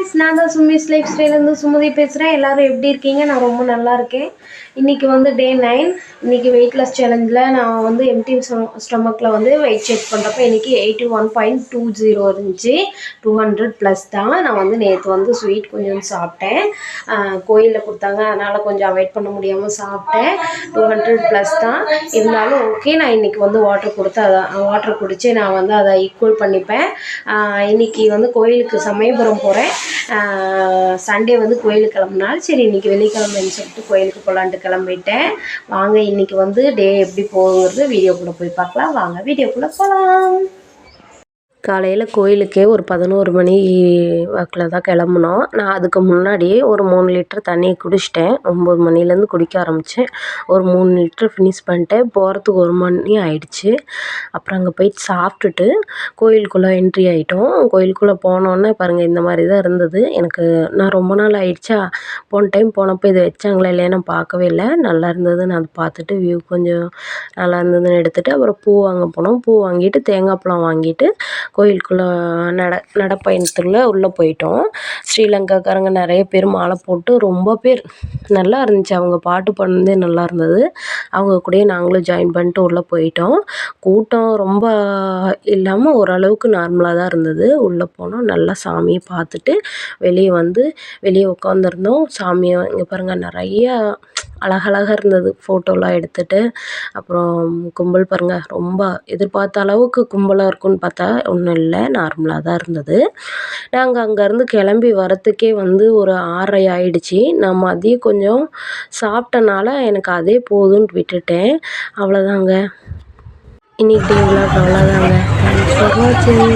Guys நான் தான் Sumi's life ஸ்டைலேருந்து Sumathi பேசுகிறேன். எல்லோரும் எப்படி இருக்கீங்க? நான் ரொம்ப நல்லா இருக்கேன். இன்றைக்கி வந்து டே 9. இன்றைக்கி வெயிட்லெஸ் சேலஞ்சில் நான் வந்து எம்டி ஸ்டொமக்கில் வந்து வெயிட் செக் பண்ணுறப்ப இன்றைக்கி 81.20 இருந்துச்சு. 200 ப்ளஸ் தான். நான் வந்து நேற்று வந்து ஸ்வீட் கொஞ்சம் சாப்பிட்டேன். கோயிலில் கொடுத்தாங்க, அதனால் கொஞ்சம் அவாய்ட் பண்ண முடியாமல் சாப்பிட்டேன். 200 ப்ளஸ் தான் இருந்தாலும் ஓகே. நான் இன்றைக்கி வந்து வாட்டர் குடித்து நான் வந்து அதை ஈக்குவல் பண்ணிப்பேன். இன்றைக்கி வந்து கோயிலுக்கு சமயபுரம் போகிறேன். சண்டே வந்து கோயிலுக்கு கிளம்புனாலும் சரி இன்றைக்கி வெள்ளிக்கிழமைன்னு சொல்லிட்டு கோயிலுக்கு போகலான்ட்டு கிளம்பிட்டேன். வாங்க இன்றைக்கி வந்து டே எப்படி போகுங்கிறது வீடியோக்குள்ளே போய் பார்க்கலாம். வாங்க வீடியோக்குள்ளே போகலாம். காலையில் கோயிலுக்கே ஒரு 11 மணி வாக்கில் தான் கிளம்புனோம். நான் அதுக்கு முன்னாடியே ஒரு 3 லிட்டர் தண்ணி குடிச்சிட்டேன். 9 மணிலேருந்து குடிக்க ஆரம்பித்தேன். ஒரு 3 லிட்டர் ஃபினிஷ் பண்ணிட்டேன். போகிறதுக்கு 1 மணி ஆயிடுச்சு. அப்புறம் அங்கே போயிட்டு சாப்பிட்டுட்டு கோயிலுக்குள்ளே என்ட்ரி ஆகிட்டோம். கோயிலுக்குள்ளே போனோன்னே பாருங்கள், இந்த மாதிரி தான் இருந்தது. நான் ரொம்ப நாள் ஆயிடுச்சா, போன டைம் போனப்போ இதை வச்சாங்களா இல்லையா நான் பார்க்கவே இல்லை. நல்லா இருந்தது. நான் அதை பார்த்துட்டு வியூ கொஞ்சம் நல்லா இருந்ததுன்னு எடுத்துகிட்டு அப்புறம் பூ வாங்க போனோம். பூ வாங்கிட்டு தேங்காய் பழம் வாங்கிட்டு கோயிலுக்குள்ளே நடப்பயணத்துக்குள்ளே உள்ளே போயிட்டோம். ஸ்ரீலங்காக்காரங்க நிறைய பேர் மாலை போட்டு ரொம்ப பேர் நல்லா இருந்துச்சு. அவங்க பாட்டு பாடுனதே நல்லா இருந்தது. அவங்க கூடயே நாங்களும் ஜாயின் பண்ணிட்டு உள்ளே போயிட்டோம். கூட்டம் ரொம்ப இல்லாமல் ஓரளவுக்கு நார்மலாக தான் இருந்தது. உள்ளே போனோம், நல்லா சாமியை பார்த்துட்டு வெளியே உட்காந்துருந்தோம். சாமியை இங்கே பாருங்கள், நிறையா அழகழகாக இருந்தது. ஃபோட்டோலாம் எடுத்துகிட்டு அப்புறம் கும்பல் பாருங்கள், ரொம்ப எதிர்பார்த்த அளவுக்கு கும்பலாக இருக்கும்னு பார்த்தா ஒன்றும் இல்லை, நார்மலாக தான் இருந்தது. நாங்கள் அங்கேருந்து கிளம்பி வரத்துக்கே வந்து ஒரு 6:30 ஆயிடுச்சு. நான் மதியம் கொஞ்சம் சாப்பிட்டனால எனக்கு அதே போதும்னு விட்டுட்டேன். அவ்வளோதாங்க. இன்னைக்கு டே விலாக் அவ்வளோதாங்க. தேங்க்ஸ் ஃபார் வாட்சிங்.